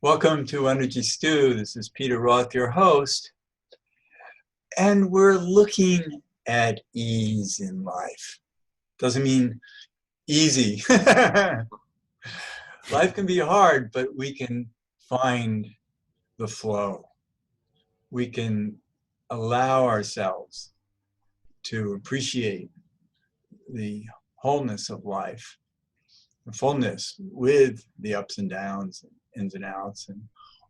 Welcome to Energy Stew. This is Peter Roth, your host, and we're looking at ease in life. Doesn't mean easy. Life can be hard, but we can find the flow. We can allow ourselves to appreciate the wholeness of life, the fullness with the ups and downs, ins and outs, and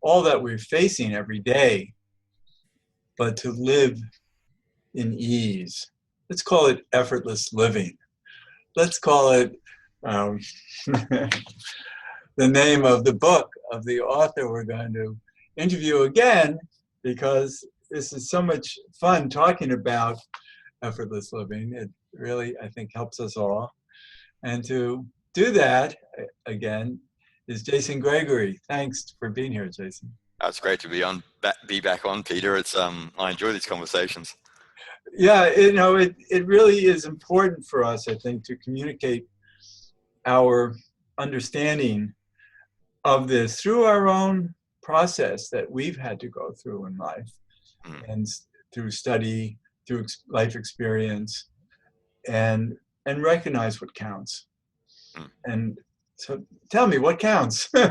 all that we're facing every day, but to live in ease. Let's call it effortless living. Let's call it the name of the book of the author we're going to interview again, because this is so much fun talking about effortless living. It really, I think, helps us all. And to do that, again, is Jason Gregory. Thanks for being here, Jason. It's great to be back on, Peter. I enjoy these conversations. Yeah, it really is important for us, I think, to communicate our understanding of this through our own process that we've had to go through in life, and through study, through life experience, and recognize what counts. And so tell me, what counts? Well,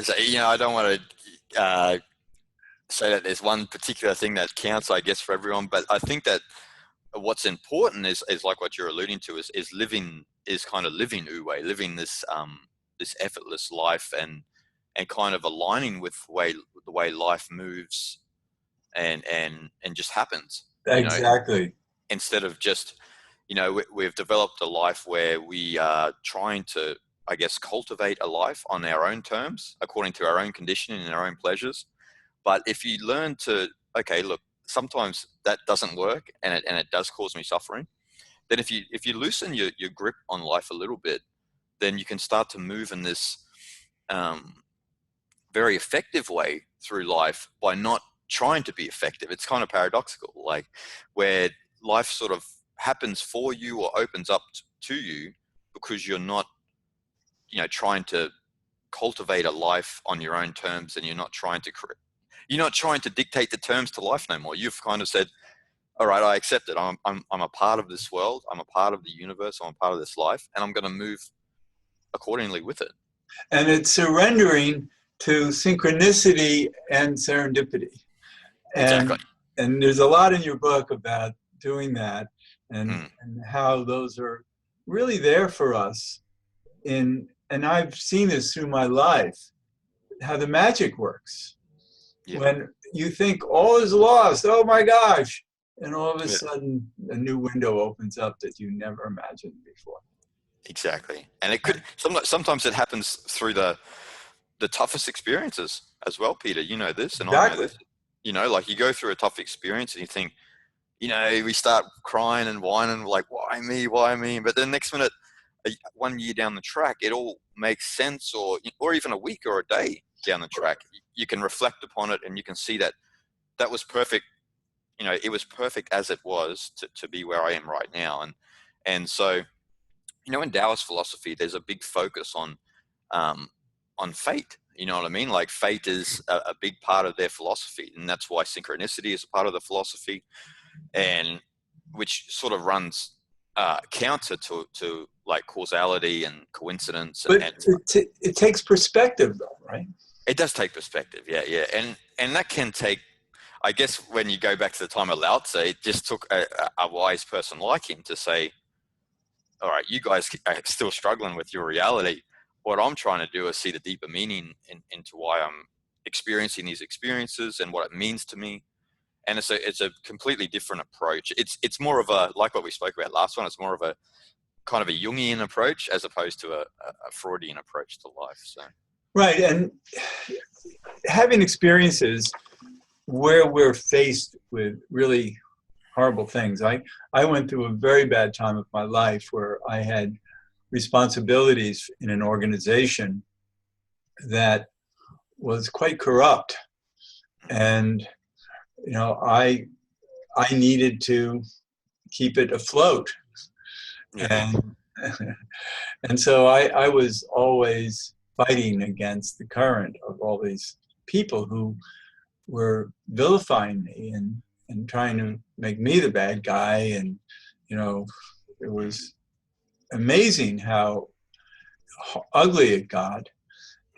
I don't want to say that there's one particular thing that counts, I guess, for everyone, but I think that what's important is like what you're alluding to, is living Wu Wei, living this effortless life, and kind of aligning with the way life moves and just happens. Exactly. Instead of just, we've developed a life where we are trying to, I guess, cultivate a life on our own terms, according to our own conditioning and our own pleasures. But if you learn to, okay, look, sometimes that doesn't work, and it does cause me suffering, then if you loosen your grip on life a little bit, then you can start to move in this very effective way through life by not trying to be effective. It's kind of paradoxical, like where life sort of happens for you or opens up to you because you're not, trying to cultivate a life on your own terms, and you're not trying to dictate the terms to life no more. You've kind of said, all right, I accept it. I'm a part of this world. I'm a part of the universe. I'm a part of this life, and I'm going to move accordingly with it. And it's surrendering to synchronicity and serendipity. Exactly. And there's a lot in your book about doing that, and how those are really there for us. And I've seen this through my life, how the magic works. Yeah. When you think all is lost, oh my gosh, and all of a sudden a new window opens up that you never imagined before. Exactly. And it could sometimes it happens through the toughest experiences as well, Peter. You know this, and exactly. I know this. Like you go through a tough experience and you think, we start crying and whining, like, why me? But the next minute, 1 year down the track, it all makes sense, or even a week or a day down the track, you can reflect upon it and you can see that was perfect. It was perfect as it was to be where I am right now. And so, in Taoist philosophy, there's a big focus on fate. You know what I mean? Like fate is a big part of their philosophy, and that's why synchronicity is a part of the philosophy, and which sort of runs counter to like causality and coincidence. But it takes perspective, though, right? It does take perspective, yeah, and that can take. I guess when you go back to the time of Lao-tzu, it just took a wise person like him to say, all right, you guys are still struggling with your reality. What I'm trying to do is see the deeper meaning into why I'm experiencing these experiences and what it means to me. And it's a completely different approach. It's more of a, like what we spoke about last one, it's more of a kind of a Jungian approach as opposed to a Freudian approach to life. So. Right, and having experiences where we're faced with really horrible things. I went through a very bad time of my life where I had responsibilities in an organization that was quite corrupt, and I needed to keep it afloat, And so I was always fighting against the current of all these people who were vilifying me and trying to make me the bad guy. And, you know, it was amazing how ugly it got.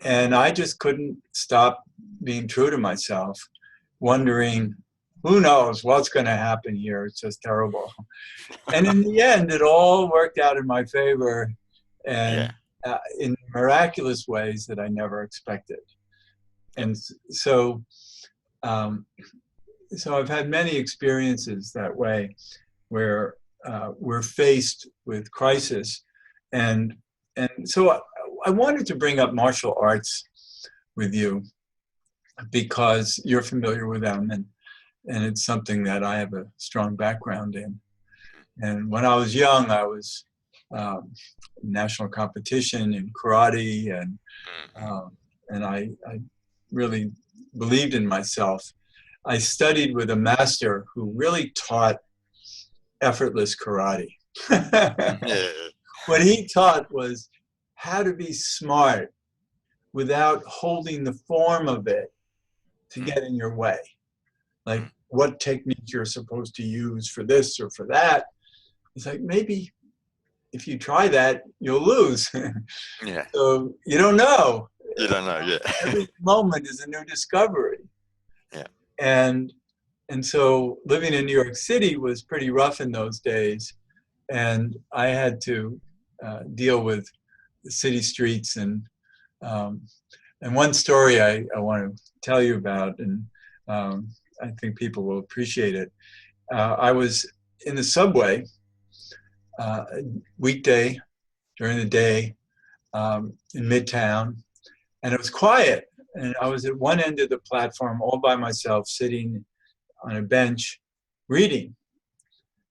And I just couldn't stop being true to myself, wondering, who knows what's going to happen here? It's just terrible. And in the end, it all worked out in my favor, and in miraculous ways that I never expected. And so, so I've had many experiences that way, where we're faced with crisis, and so I wanted to bring up martial arts with you because you're familiar with them, and it's something that I have a strong background in. And when I was young, I was national competition in karate, and I really believed in myself. I studied with a master who really taught effortless karate. What he taught was how to be smart without holding the form of it to get in your way. Like what technique you're supposed to use for this or for that. It's like, maybe if you try that, you'll lose. Yeah. So you don't know. You don't know, yeah. Every moment is a new discovery. Yeah. And so living in New York City was pretty rough in those days. And I had to deal with the city streets. And one story I want to tell you about, and I think people will appreciate it. I was in the subway weekday during the day in Midtown, and it was quiet. And I was at one end of the platform all by myself, sitting on a bench reading.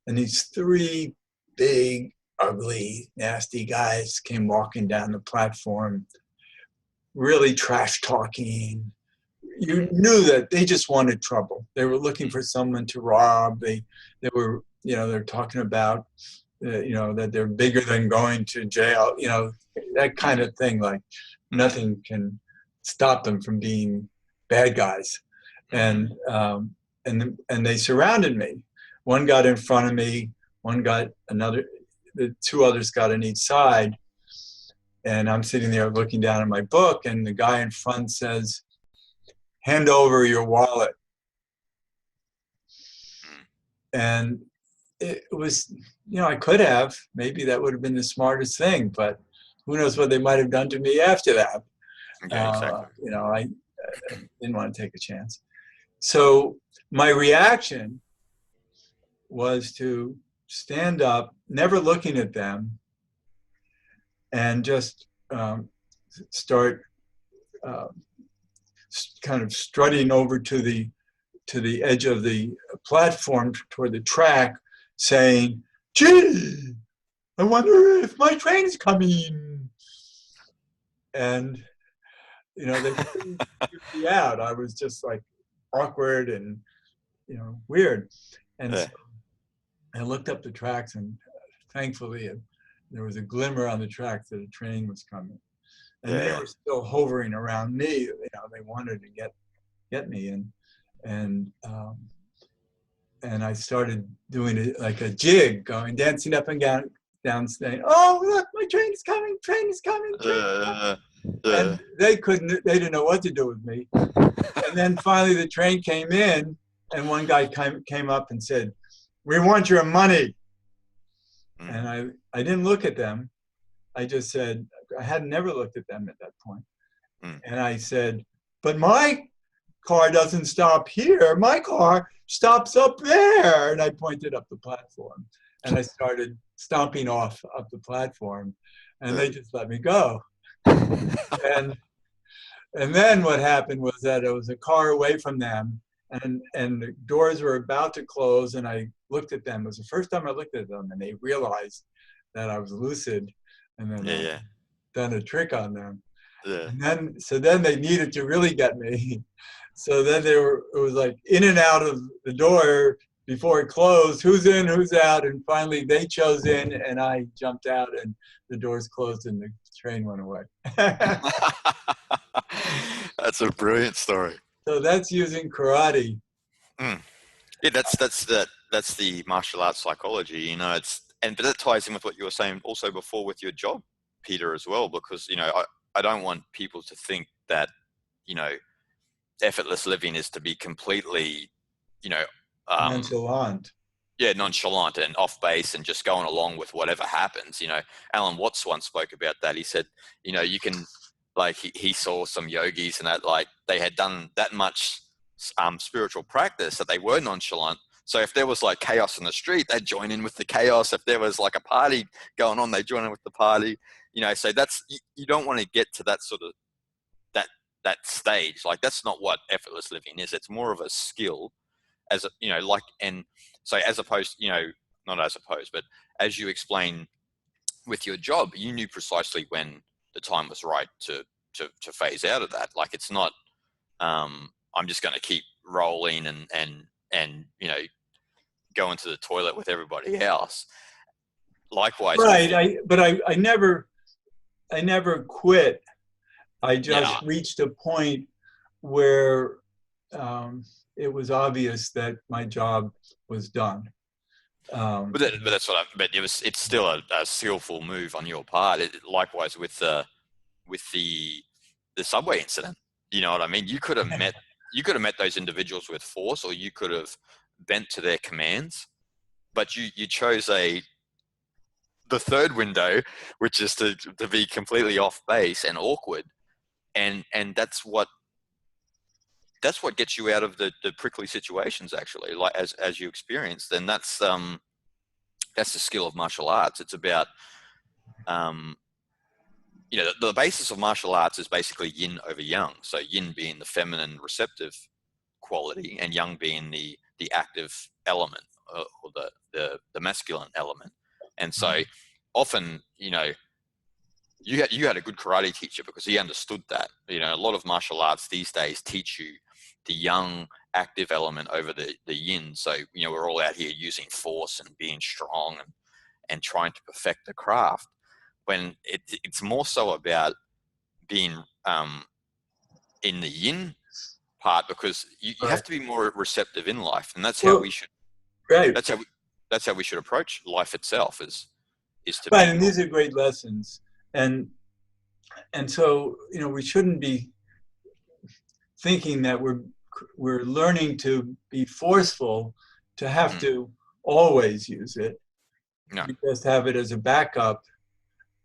And these three big, ugly, nasty guys came walking down the platform, really trash talking. You knew that they just wanted trouble. They were looking for someone to rob. They were, they're talking about, that they're bigger than going to jail, that kind of thing. Like nothing can stop them from being bad guys. And they surrounded me. One got in front of me, one got another, the two others got on each side. And I'm sitting there looking down at my book, and the guy in front says, "Hand over your wallet." And it was, I could have, maybe that would have been the smartest thing, but who knows what they might have done to me after that. Yeah, exactly. I didn't want to take a chance. So my reaction was to stand up, never looking at them, and just start kind of strutting over to the edge of the platform toward the track, saying, "Gee, I wonder if my train's coming." And they couldn't get me out. I was just like awkward and weird. And so I looked up the tracks, and thankfully there was a glimmer on the tracks that a train was coming. And they were still hovering around me. They wanted to get me, and I started doing it like a jig, dancing up and down, saying, "Oh, look, my train is coming, train is coming, train is coming." And they didn't know what to do with me. And then finally the train came in, and one guy came up and said, "We want your money." And I didn't look at them. I just said, I had never looked at them at that point. And I said, "But my car doesn't stop here. My car stops up there." And I pointed up the platform, and I started stomping off up the platform, and they just let me go. And then what happened was that it was a car away from them, and the doors were about to close, and I looked at them. It was the first time I looked at them, and they realized that I was lucid, and then done a trick on them. And then they needed to really get me. So then it was like in and out of the door, before it closed, who's in, who's out, and finally they chose in, and I jumped out, and the doors closed, and the train went away. That's a brilliant story. So that's using karate. Mm. Yeah, that's the martial arts psychology. You know, but that ties in with what you were saying also before with your job, Peter, as well. Because I don't want people to think that you know effortless living is to be completely you know um, Nonchalant. yeah, nonchalant and off base and just going along with whatever happens. Alan Watts once spoke about that. He said, you can, like, he saw some yogis and that, like, they had done that much spiritual practice that they were nonchalant. So if there was like chaos in the street, they'd join in with the chaos. If there was like a party going on, they'd join in with the party. So that's, you don't want to get to that sort of, that stage. Like, that's not what effortless living is. It's more of a skill as a, and so as opposed, not as opposed, but as you explain with your job, you knew precisely when the time was right to phase out of that. Like, it's not, I'm just going to keep rolling and go into the toilet with everybody else. Likewise, right. I never quit. I just reached a point where it was obvious that my job was done. But that's what but it's still a skillful move on your part. Likewise with the subway incident. You know what I mean? You could have met those individuals with force, or you could have bent to their commands, but you chose the third window, which is to be completely off base and awkward, and that's what gets you out of the prickly situations, actually, like as you experienced. And that's the skill of martial arts. It's about the basis of martial arts is basically yin over yang. So yin being the feminine receptive quality, and yang being the active element, or the masculine element. And so often, you had a good karate teacher because he understood that. A lot of martial arts these days teach you the yang active element over the yin. So, we're all out here using force and being strong and trying to perfect the craft, when it's more so about being in the yin part, because you have to be more receptive in life, and that's how we should. Right. That's how we should approach life itself. Is to right. be And these are great lessons, and so we shouldn't be thinking that we're learning to be forceful, to have to always use it. No. You just have it as a backup.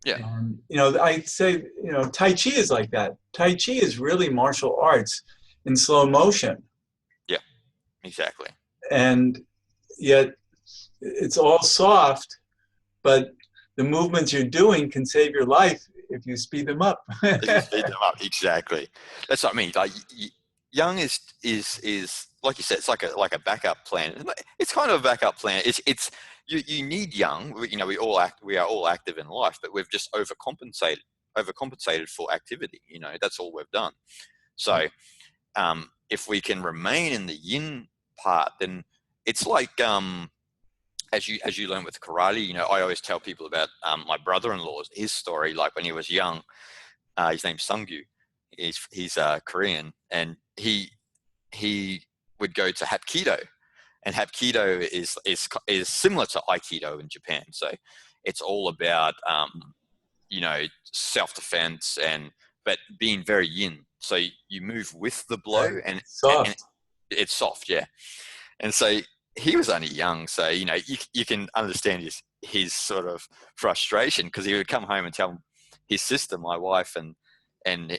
Yeah. And, I'd say, Tai Chi is like that. Tai Chi is really martial arts in slow motion. Yeah, exactly. And yet it's all soft, but the movements you're doing can save your life if you speed them up. Exactly. That's what I mean. Like, yang is like you said, it's like a backup plan. It's kind of a backup plan. It's you need yang. We are all active in life, but we've just overcompensated for activity. That's all we've done. So if we can remain in the yin part, then it's like as you learn with karate. I always tell people about my brother-in-law's his story. Like, when he was young, his name's Sungyu. He's Korean, and he would go to Hapkido, and Hapkido is similar to Aikido in Japan. So it's all about self-defense, but being very yin. So you move with the blow, and soft. And it's soft, yeah. And so he was only young, so you can understand his sort of frustration, because he would come home and tell his sister, my wife, and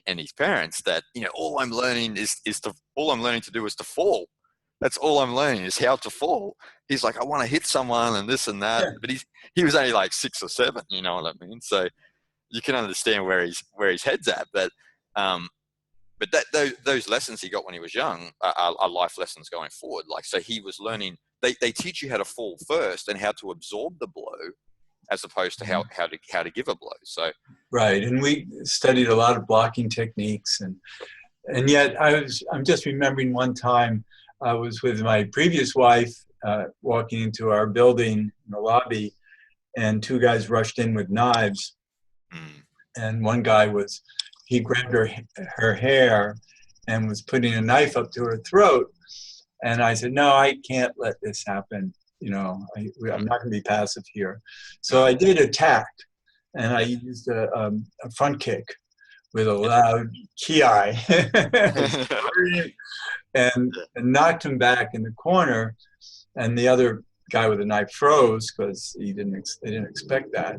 his parents that all I'm learning to do is to fall. That's all I'm learning, is how to fall. He's like, I want to hit someone and this and that, but he was only like 6 or 7. You know what I mean? So you can understand where his head's at, but those lessons he got when he was young are life lessons going forward. Like, so he was learning. They teach you how to fall first and how to absorb the blow, as opposed to how to give a blow. So right, and we studied a lot of blocking techniques, and yet I'm just remembering one time I was with my previous wife, walking into our building in the lobby, and two guys rushed in with knives. Mm. And one guy he grabbed her hair and was putting a knife up to her throat. And I said, no, I can't let this happen. I'm not going to be passive here. So I did attack, and I used a front kick with a loud ki and knocked him back in the corner. And the other guy with the knife froze because they didn't expect that.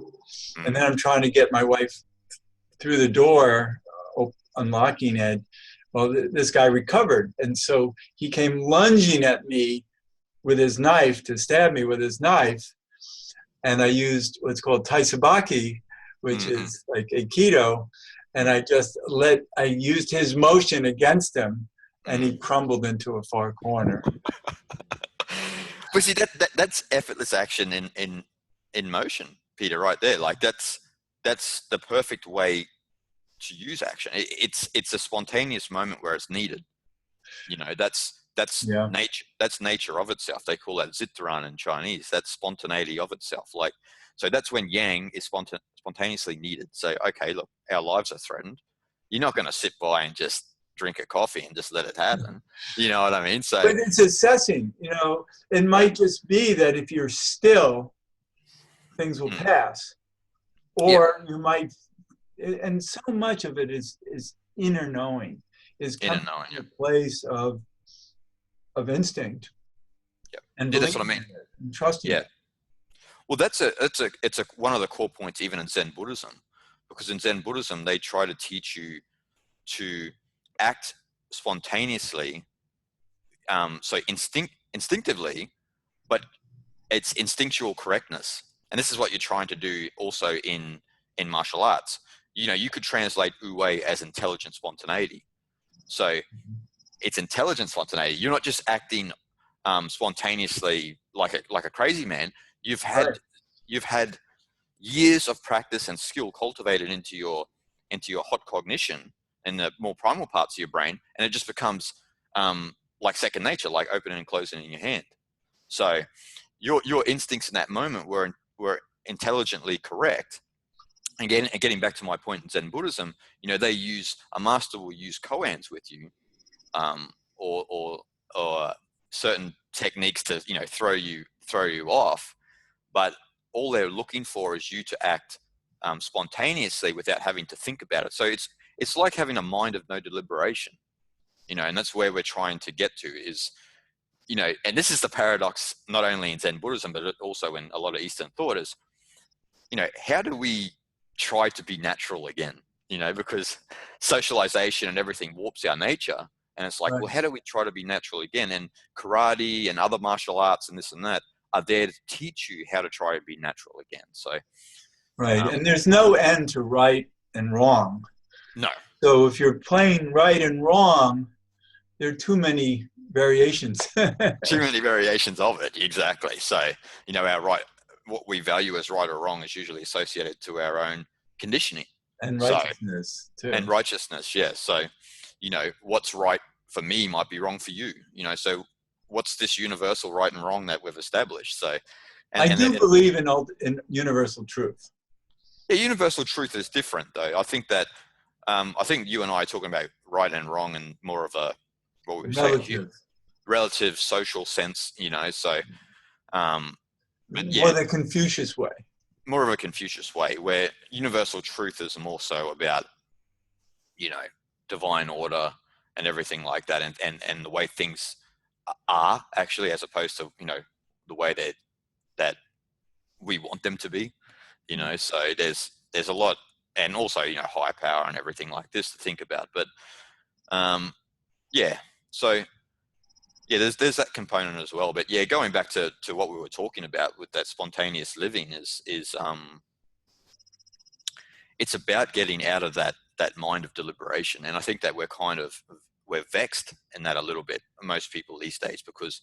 And then I'm trying to get my wife through the door, unlocking it. Well, this guy recovered. And so he came lunging at me with his knife to stab me with his knife. And I used what's called taisabaki, which is like Aikido. And I used his motion against him, and he crumbled into a far corner. But see, that's effortless action in motion, Peter, right there. Like that's the perfect way to use action. It's a spontaneous moment where it's needed. That's nature. That's nature of itself. They call that zitteran in Chinese. That's spontaneity of itself. Like, so that's when yang is spontaneously needed. So, okay, look, our lives are threatened. You're not going to sit by and just drink a coffee and just let it happen. You know what I mean? So, but it's assessing. It might just be that if you're still, things will pass, or you might. And so much of it is inner knowing, is coming from a place of instinct. Yep. And that's what I mean. And trusting it. Well, it's one of the core points even in Zen Buddhism, because in Zen Buddhism they try to teach you to act spontaneously, so instinctively, but it's instinctual correctness. And this is what you're trying to do also in martial arts. You could translate Wu Wei as intelligent spontaneity. So it's intelligent spontaneity. You're not just acting spontaneously like a crazy man. You've had years of practice and skill cultivated into your hot cognition in the more primal parts of your brain, and it just becomes like second nature, like opening and closing in your hand. So your instincts in that moment were intelligently correct. Again, getting back to my point in Zen Buddhism, a master will use koans with you, or certain techniques to throw you off, but all they're looking for is you to act spontaneously without having to think about it. So it's like having a mind of no deliberation, and that's where we're trying to get to is, and this is the paradox not only in Zen Buddhism but also in a lot of Eastern thought is, how do we try to be natural again? Because socialization and everything warps our nature. And it's like, well, how do we try to be natural again? And karate and other martial arts and this and that are there to teach you how to try and be natural again. So, and there's no end to right and wrong. No. So if you're playing right and wrong, there are too many variations. Too many variations of it, exactly. So, what we value as right or wrong is usually associated to our own conditioning. And righteousness, too. And righteousness, yeah. So, what's right for me might be wrong for you. So what's this universal right and wrong that we've established? So, I do believe in universal truth. Yeah, universal truth is different, though. I think that I think you and I are talking about right and wrong in more of a what would we say relative social sense. So, but yeah, more the Confucius way. More of a Confucius way, where universal truth is more so about divine order and everything like that, and the way things are actually, as opposed to the way that we want them to be. So there's a lot, and also higher power and everything like this to think about. But so there's that component as well. But yeah, going back to what we were talking about with that spontaneous living is it's about getting out of that mind of deliberation. And I think that we're vexed in that a little bit, most people these days, because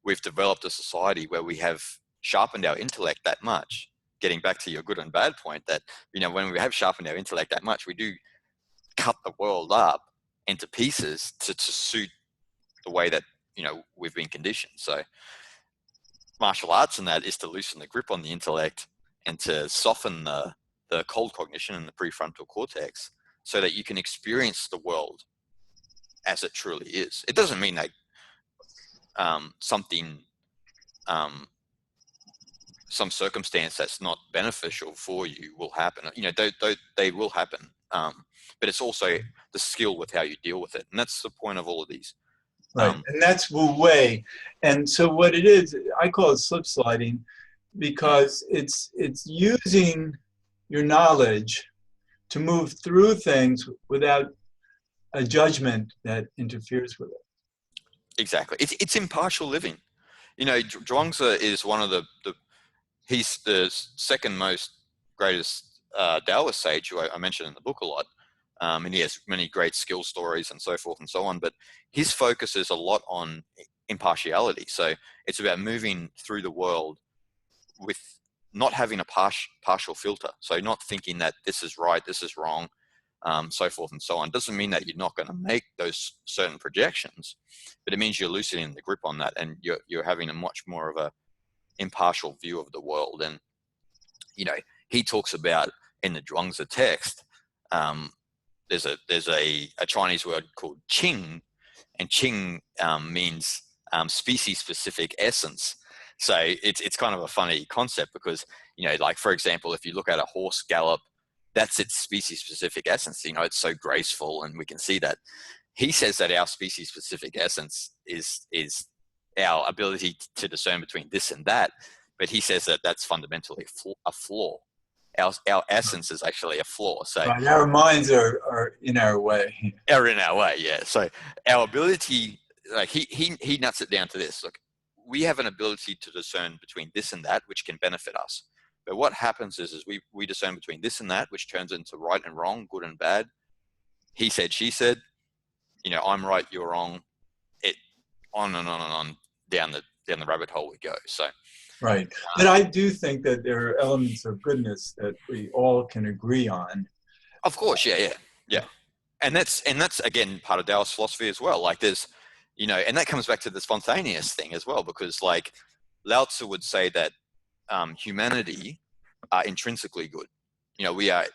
we've developed a society where we have sharpened our intellect that much. Getting back to your good and bad point, that when we have sharpened our intellect that much, we do cut the world up into pieces to suit the way that we've been conditioned. So martial arts and that is to loosen the grip on the intellect and to soften the cold cognition and the prefrontal cortex so that you can experience the world as it truly is. It doesn't mean that something, some circumstance that's not beneficial for you will happen. You know, they will happen. But it's also the skill with how you deal with it. And that's the point of all of these. Right, and that's Wu Wei. And so what it is, I call it slip sliding, because it's using your knowledge to move through things without a judgment that interferes with it. Exactly. It's impartial living. You know, Zhuangzi is one of he's the second most greatest Taoist sage who I mentioned in the book a lot. And he has many great skill stories and so forth and so on. But his focus is a lot on impartiality. So it's about moving through the world with not having a partial filter. So not thinking that this is right, this is wrong, so forth and so on. Doesn't mean that you're not going to make those certain projections, but it means you're loosening the grip on that, and you're having a much more of a impartial view of the world. And you know, he talks about in the Zhuangzi text, there's a Chinese word called qing, and qing means species specific essence. So it's kind of a funny concept because, you know, like for example, if you look at a horse gallop, that's its species specific essence. You know, it's so graceful, and we can see that. He says that our species specific essence is our ability to discern between this and that, but he says that that's fundamentally a flaw. Our essence is actually a flaw. So Right, our minds are in our way. are in our way, yeah. So our ability, like he nuts it down to this. Look, we have an ability to discern between this and that, which can benefit us. But what happens is we discern between this and that, which turns into right and wrong, good and bad. He said, she said, you know, I'm right, you're wrong. It on and on and on down the rabbit hole we go. So Right. But I do think that there are elements of goodness that we all can agree on. of course, yeah. And that's again part of Taoist philosophy as well. Like there's, you know, and that comes back to the spontaneous thing as well, because like Lao-tzu would say that humanity are intrinsically good. You know, we are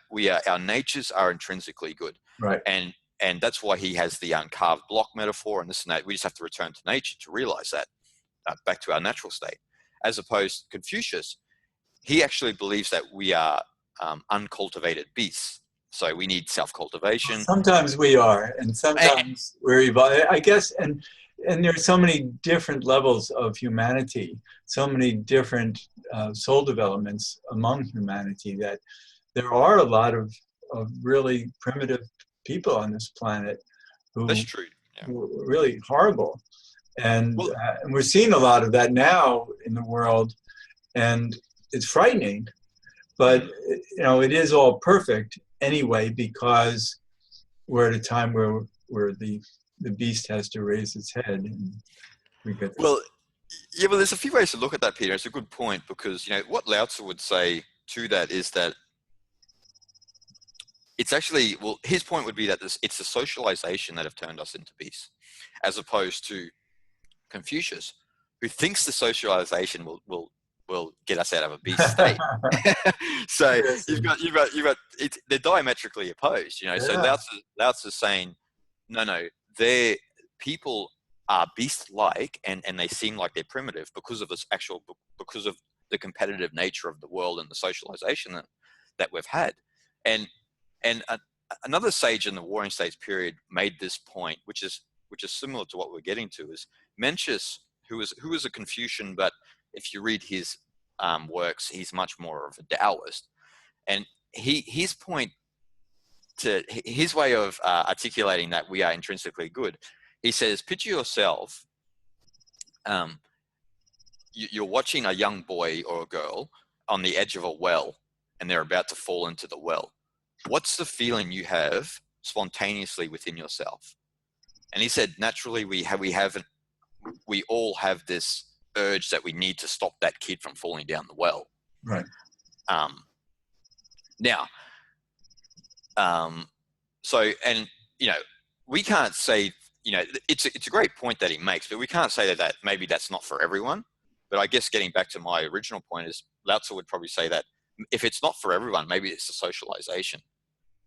our natures are intrinsically good. Right. And that's why he has the carved block metaphor and this and that. We just have to return to nature to realize that, back to our natural state. As opposed to Confucius, he actually believes that we are uncultivated beasts. So we need self-cultivation. Sometimes we are, and sometimes we're evolving. I guess, and there's so many different levels of humanity, so many different soul developments among humanity, that there are a lot of really primitive people on this planet who, That's true. Yeah. who are really horrible. And, Well, and we're seeing a lot of that now in the world, and it's frightening. But you know, it is all perfect anyway, because we're at a time where the beast has to raise its head, and we get this. well, yeah, well, there's a few ways to look at that, Peter. It's a good point because, you know, what Lao-tzu would say to that is that it's actually, well, his point would be that it's the socialization that have turned us into beasts, as opposed to Confucius, who thinks the socialization will get us out of a beast state. So you've got they're diametrically opposed, you know. Yeah. So Lao-tzu's saying, no, they're people are beast-like and they seem like they're primitive because of because of the competitive nature of the world and the socialization that we've had. And another sage in the Warring States period made this point, which is similar to what we're getting to, is Mencius, who was a Confucian, but if you read his works, he's much more of a Taoist. And his way of articulating that we are intrinsically good, he says, picture yourself, you're watching a young boy or a girl on the edge of a well, and they're about to fall into the well. What's the feeling you have spontaneously within yourself? And he said, naturally, we all have this urge that we need to stop that kid from falling down the well. Right. Now, so, and, you know, we can't say, you know, it's a great point that he makes, but we can't say that maybe that's not for everyone. But I guess getting back to my original point is Lao-tzu would probably say that if it's not for everyone, maybe it's the socialization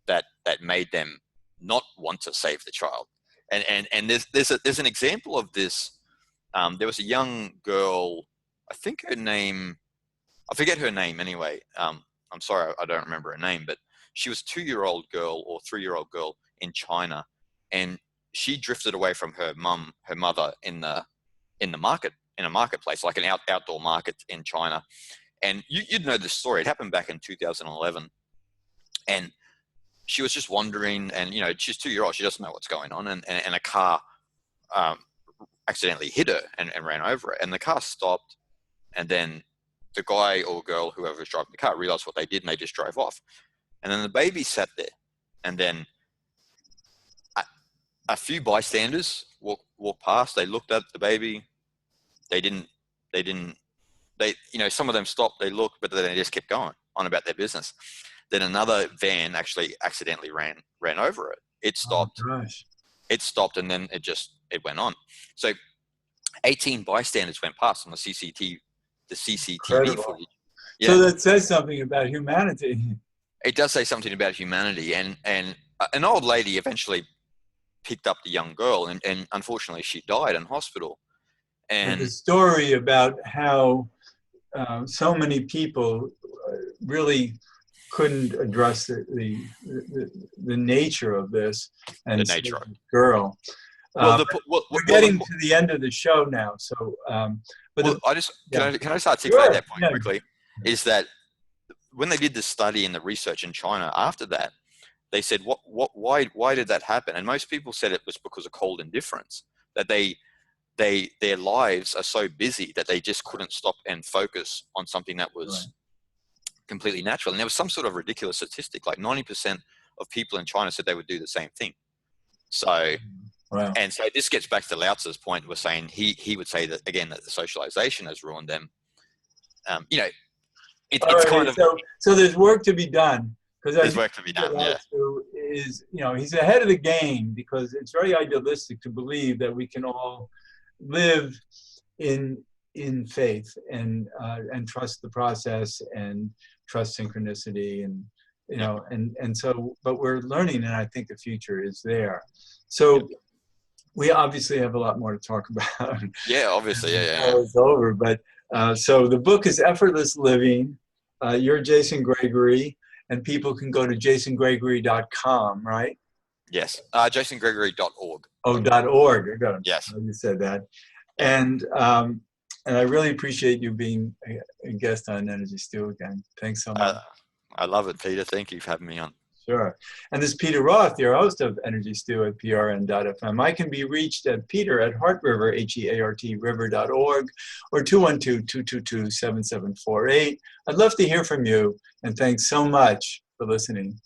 that made them not want to save the child. And there's an example of this. There was a young girl, I think her name, I forget her name anyway. I'm sorry, I don't remember her name, but she was a 2-year-old girl or 3-year-old girl in China, and she drifted away from her mother in a marketplace, like an outdoor market in China. And you'd know this story. It happened back in 2011, and she was just wandering, and she's 2-year-old. She doesn't know what's going on, and a car accidentally hit her and ran over her, and the car stopped, and then the guy or girl, whoever was driving the car, realized what they did, and they just drove off. And then the baby sat there, and then a few bystanders walked past. They looked at the baby. Some of them stopped, they looked, but then they just kept going on about their business. Then another van actually accidentally ran over it. It stopped. Oh, gosh. It stopped, and then it went on. So 18 bystanders went past on the CCTV Incredible. footage. Yeah. So that says something about humanity. It does say something about humanity, and an old lady eventually picked up the young girl, and unfortunately she died in hospital. And the story about how so many people really couldn't address the nature of this, and the nature of the girl. We're getting to the end of the show now, so. Can I just articulate that point quickly? Is that when they did the study and the research in China after that, they said, why did that happen? And most people said it was because of cold indifference, that their lives are so busy that they just couldn't stop and focus on something that was completely natural. And there was some sort of ridiculous statistic, like 90% of people in China said they would do the same thing. So, and so this gets back to Lao-tzu's point. We're saying he would say that again, that the socialization has ruined them. It's kind of so there's work to be done. There's work to be done. Yeah. Is he's ahead of the game, because it's very idealistic to believe that we can all live in faith and trust the process and trust synchronicity and so, but we're learning, and I think the future is there. So we obviously have a lot more to talk about. Yeah, obviously, yeah. It's over, but so the book is Effortless Living. You're Jason Gregory, and people can go to jasongregory.com, right? Yes, jasongregory.org. Oh, .org. Yes. You said that. And I really appreciate you being a guest on Energy Stew again. Thanks so much. I love it, Peter. Thank you for having me on. Sure. And this is Peter Roth, your host of Energy Stew at prn.fm. I can be reached at peter@heartriver, HEART, river.org, or 212-222-7748. I'd love to hear from you, and thanks so much for listening.